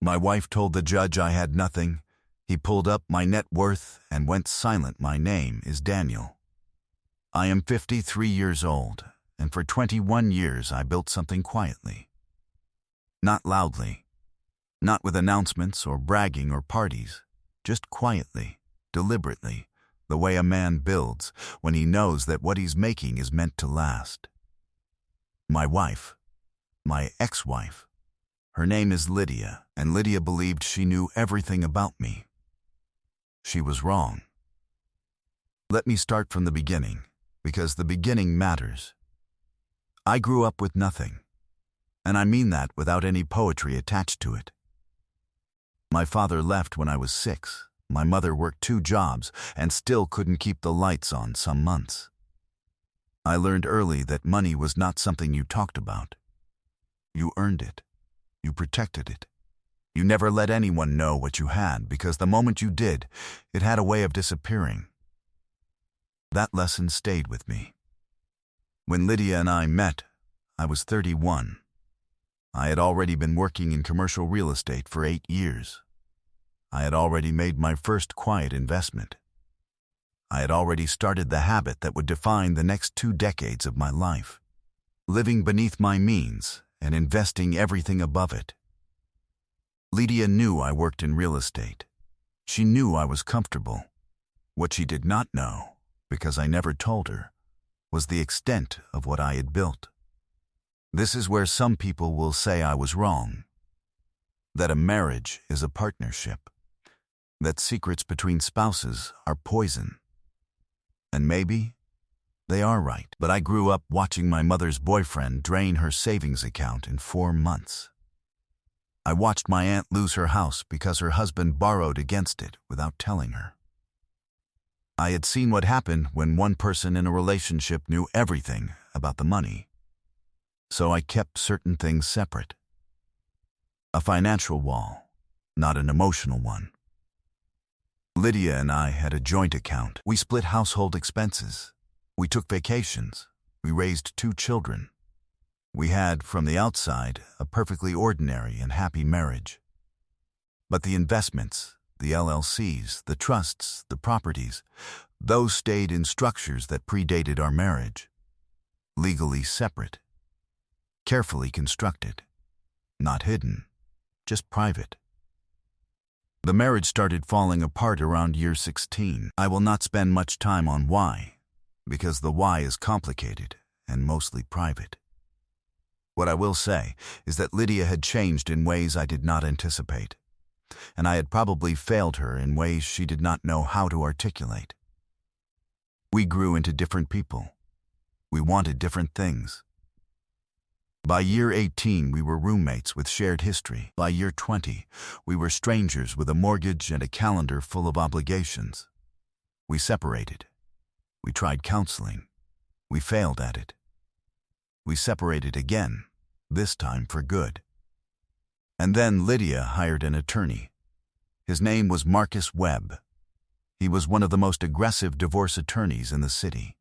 My wife told the judge I had nothing. He pulled up my net worth and went silent. My name is Daniel. I am 53 years old, and for 21 years I built something quietly. Not loudly, not with announcements or bragging or parties, just quietly, deliberately, the way a man builds when he knows that what he's making is meant to last. My wife, my ex-wife, her name is Lydia, and Lydia believed she knew everything about me. She was wrong. Let me start from the beginning, because the beginning matters. I grew up with nothing, and I mean that without any poetry attached to it. My father left when I was 6. My mother worked 2 jobs and still couldn't keep the lights on some months. I learned early that money was not something you talked about. You earned it. You protected it. You never let anyone know what you had, because the moment you did, it had a way of disappearing. That lesson stayed with me. When Lydia and I met, I was 31. I had already been working in commercial real estate for 8 years. I had already made my first quiet investment. I had already started the habit that would define the next 2 decades of my life, living beneath my means and investing everything above it. Lydia knew I worked in real estate. She knew I was comfortable. What she did not know, because I never told her, was the extent of what I had built. This is where some people will say I was wrong, that a marriage is a partnership, that secrets between spouses are poison. And maybe they are right, but I grew up watching my mother's boyfriend drain her savings account in 4 months. I watched my aunt lose her house because her husband borrowed against it without telling her. I had seen what happened when one person in a relationship knew everything about the money. So I kept certain things separate. A financial wall, not an emotional one. Lydia and I had a joint account. We split household expenses. We took vacations. We raised 2 children. We had, from the outside, a perfectly ordinary and happy marriage. But the investments, the LLCs, the trusts, the properties, those stayed in structures that predated our marriage. Legally separate. Carefully constructed. Not hidden. Just private. The marriage started falling apart around year 16. I will not spend much time on why, because the why is complicated and mostly private. What I will say is that Lydia had changed in ways I did not anticipate, and I had probably failed her in ways she did not know how to articulate. We grew into different people. We wanted different things. By year 18, we were roommates with shared history. By year 20, we were strangers with a mortgage and a calendar full of obligations. We separated. We tried counseling. We failed at it. We separated again, this time for good. And then Lydia hired an attorney. His name was Marcus Webb. He was one of the most aggressive divorce attorneys in the city.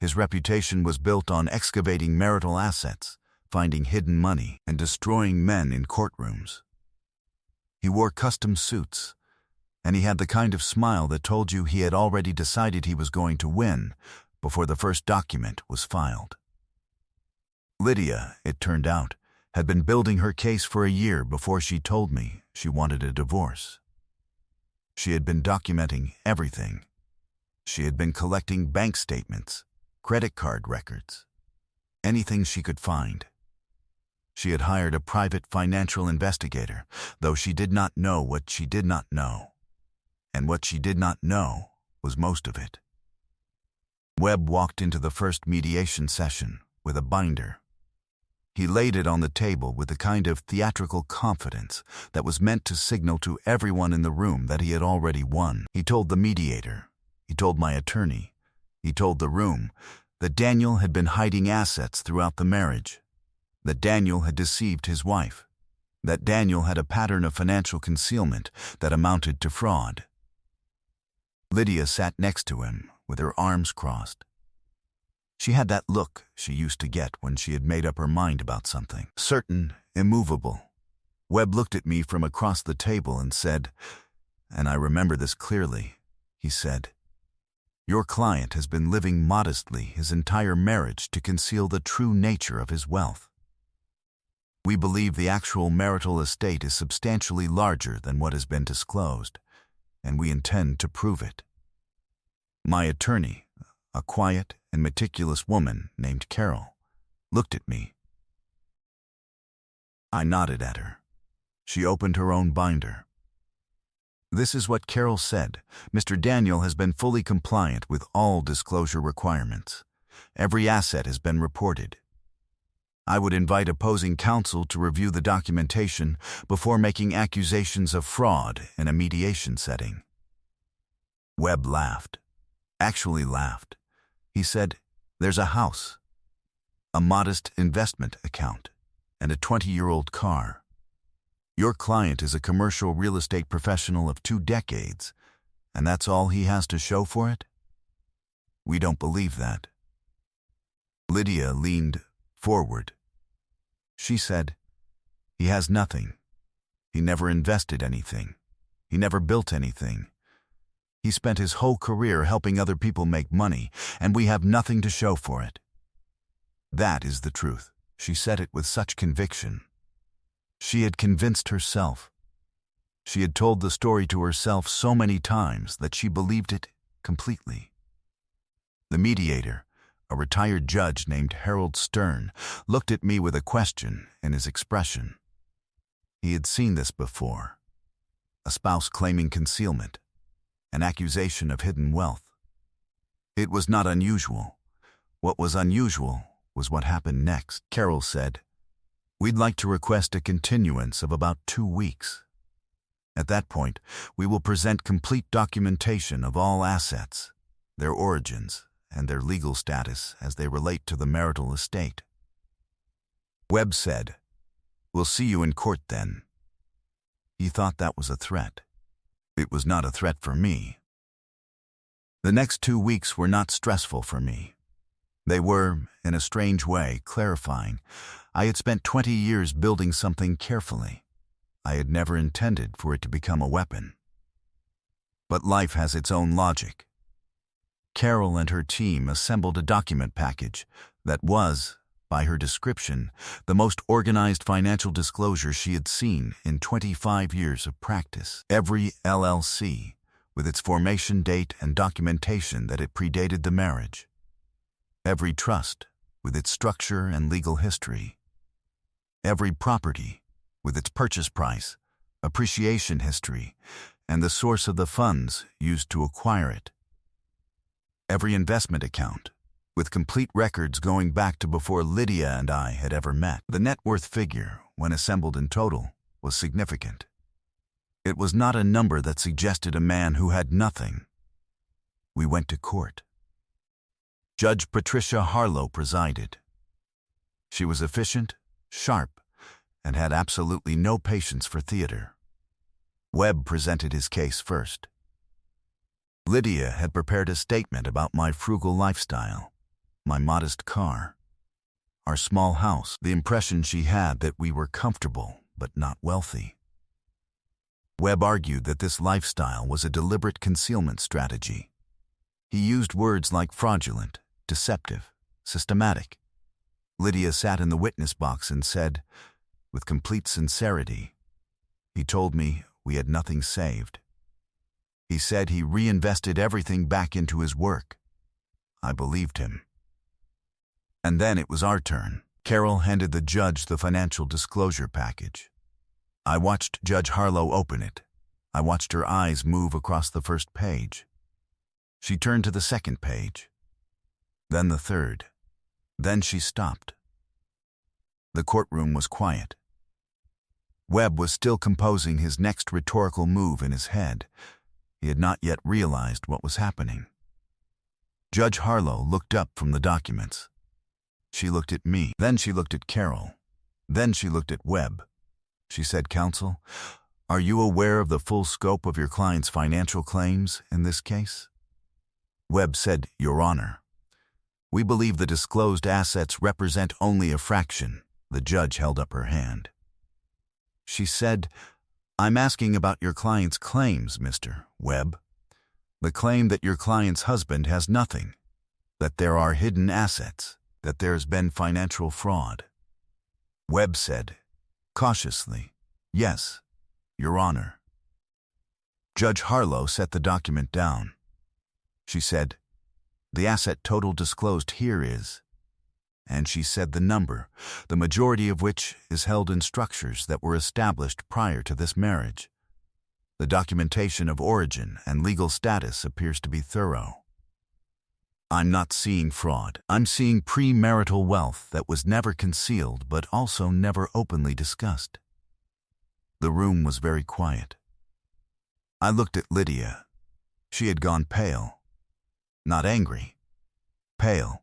His reputation was built on excavating marital assets, finding hidden money, and destroying men in courtrooms. He wore custom suits, and he had the kind of smile that told you he had already decided he was going to win before the first document was filed. Lydia, it turned out, had been building her case for a year before she told me she wanted a divorce. She had been documenting everything. She had been collecting bank statements, credit card records, anything she could find. She had hired a private financial investigator, though she did not know what she did not know. And what she did not know was most of it. Webb walked into the first mediation session with a binder. He laid it on the table with the kind of theatrical confidence that was meant to signal to everyone in the room that he had already won. He told the mediator, he told my attorney, he told the room that Daniel had been hiding assets throughout the marriage, that Daniel had deceived his wife, that Daniel had a pattern of financial concealment that amounted to fraud. Lydia sat next to him with her arms crossed. She had that look she used to get when she had made up her mind about something, certain, immovable, Webb looked at me from across the table and said, and I remember this clearly, he said, "Your client has been living modestly his entire marriage to conceal the true nature of his wealth. We believe the actual marital estate is substantially larger than what has been disclosed, and we intend to prove it." My attorney, a quiet and meticulous woman named Carol, looked at me. I nodded at her. She opened her own binder. This is what Carol said. Mr. Daniel has been fully compliant with all disclosure requirements. Every asset has been reported. I would invite opposing counsel to review the documentation before making accusations of fraud in a mediation setting. Webb laughed. Actually laughed. He said, "There's a house, a modest investment account, and a 20-year-old car. Your client is a commercial real estate professional of 2 decades, and that's all he has to show for it? We don't believe that." Lydia leaned forward. She said, "He has nothing. He never invested anything. He never built anything. He spent his whole career helping other people make money, and we have nothing to show for it." That is the truth. She said it with such conviction. She had convinced herself. She had told the story to herself so many times that she believed it completely. The mediator, a retired judge named Harold Stern, looked at me with a question in his expression. He had seen this before. A spouse claiming concealment, an accusation of hidden wealth. It was not unusual. What was unusual was what happened next. Carol said, "We'd like to request a continuance of about 2 weeks. At that point, we will present complete documentation of all assets, their origins, and their legal status as they relate to the marital estate." Webb said, "We'll see you in court then." He thought that was a threat. It was not a threat for me. The next 2 weeks were not stressful for me. They were, in a strange way, clarifying. I had spent 20 years building something carefully. I had never intended for it to become a weapon. But life has its own logic. Carol and her team assembled a document package that was, by her description, the most organized financial disclosure she had seen in 25 years of practice. Every LLC, with its formation date and documentation that it predated the marriage. Every trust, with its structure and legal history. Every property, with its purchase price, appreciation history, and the source of the funds used to acquire it. Every investment account, with complete records going back to before Lydia and I had ever met. The net worth figure, when assembled in total, was significant. It was not a number that suggested a man who had nothing. We went to court. Judge Patricia Harlow presided. She was efficient, sharp, and had absolutely no patience for theater. Webb presented his case first. Lydia had prepared a statement about my frugal lifestyle, my modest car, our small house, the impression she had that we were comfortable but not wealthy. Webb argued that this lifestyle was a deliberate concealment strategy. He used words like fraudulent, deceptive, systematic. Lydia sat in the witness box and said, with complete sincerity, "He told me we had nothing saved. He said he reinvested everything back into his work. I believed him." And then it was our turn. Carol handed the judge the financial disclosure package. I watched Judge Harlow open it. I watched her eyes move across the first page. She turned to the second page, then the third. Then she stopped. The courtroom was quiet. Webb was still composing his next rhetorical move in his head. He had not yet realized what was happening. Judge Harlow looked up from the documents. She looked at me. Then she looked at Carol. Then she looked at Webb. She said, "Counsel, are you aware of the full scope of your client's financial claims in this case?" Webb said, "Your Honor, we believe the disclosed assets represent only a fraction." The judge held up her hand. She said, "I'm asking about your client's claims, Mr. Webb. The claim that your client's husband has nothing, that there are hidden assets, that there's been financial fraud." Webb said, cautiously, "Yes, Your Honor." Judge Harlow set the document down. She said, "The asset total disclosed here is," and she said the number, the majority of which is held in structures that were established prior to this marriage. The documentation of origin and legal status appears to be thorough. I'm not seeing fraud. I'm seeing premarital wealth that was never concealed but also never openly discussed. The room was very quiet. I looked at Lydia. She had gone pale. Not angry. Pale.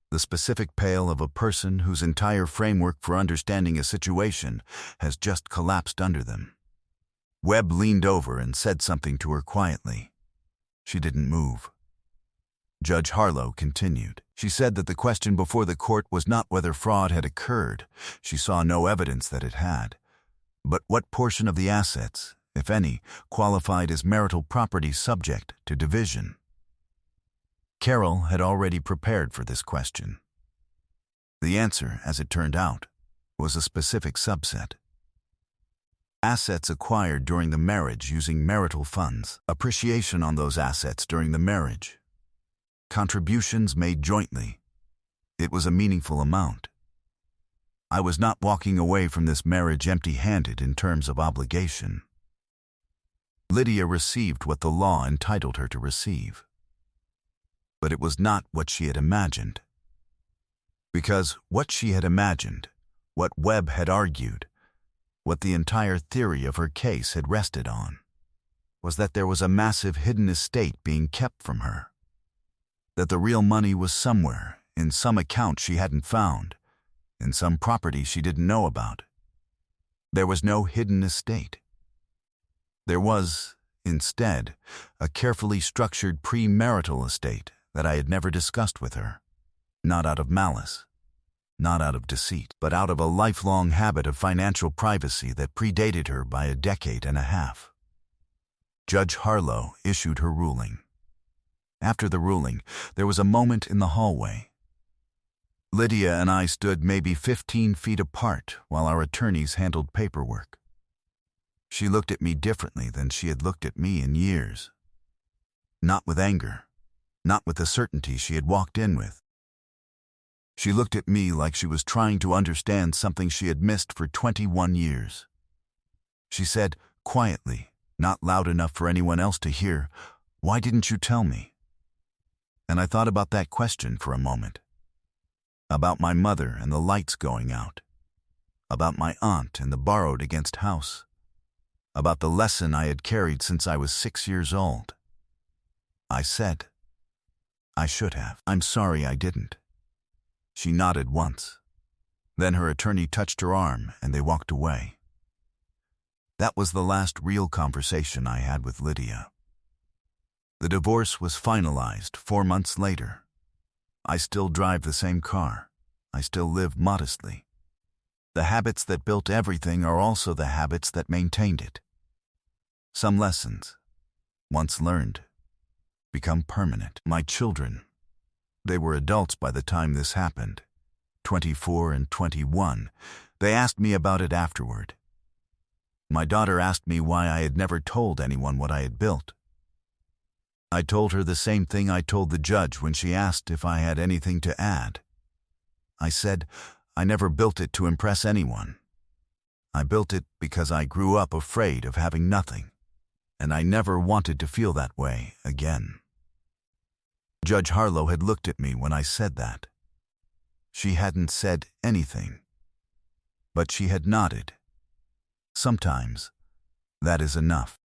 The specific pale of a person whose entire framework for understanding a situation has just collapsed under them. Webb leaned over and said something to her quietly. She didn't move. Judge Harlow continued. She said that the question before the court was not whether fraud had occurred. She saw no evidence that it had. But what portion of the assets, if any, qualified as marital property subject to division? Carol had already prepared for this question. The answer, as it turned out, was a specific subset. Assets acquired during the marriage using marital funds, appreciation on those assets during the marriage, contributions made jointly. It was a meaningful amount. I was not walking away from this marriage empty-handed in terms of obligation. Lydia received what the law entitled her to receive. But it was not what she had imagined. Because what she had imagined, what Webb had argued, what the entire theory of her case had rested on, was that there was a massive hidden estate being kept from her. That the real money was somewhere, in some account she hadn't found, in some property she didn't know about. There was no hidden estate. There was, instead, a carefully structured premarital estate that I had never discussed with her, not out of malice, not out of deceit, but out of a lifelong habit of financial privacy that predated her by a decade and a half. Judge Harlow issued her ruling. After the ruling, there was a moment in the hallway. Lydia and I stood maybe 15 feet apart while our attorneys handled paperwork. She looked at me differently than she had looked at me in years. Not with anger, not with the certainty she had walked in with. She looked at me like she was trying to understand something she had missed for 21 years. She said, quietly, not loud enough for anyone else to hear, "Why didn't you tell me?" And I thought about that question for a moment. About my mother and the lights going out. About my aunt and the borrowed against house. About the lesson I had carried since I was 6 years old. I said, "I should have. I'm sorry I didn't." She nodded once. Then her attorney touched her arm and they walked away. That was the last real conversation I had with Lydia. The divorce was finalized 4 months later. I still drive the same car. I still live modestly. The habits that built everything are also the habits that maintained it. Some lessons, once learned, become permanent. My children, they were adults by the time this happened, 24 and 21. They asked me about it afterward. My daughter asked me why I had never told anyone what I had built. I told her the same thing I told the judge when she asked if I had anything to add. I said, I never built it to impress anyone. I built it because I grew up afraid of having nothing, and I never wanted to feel that way again. Judge Harlow had looked at me when I said that. She hadn't said anything, but she had nodded. Sometimes, that is enough.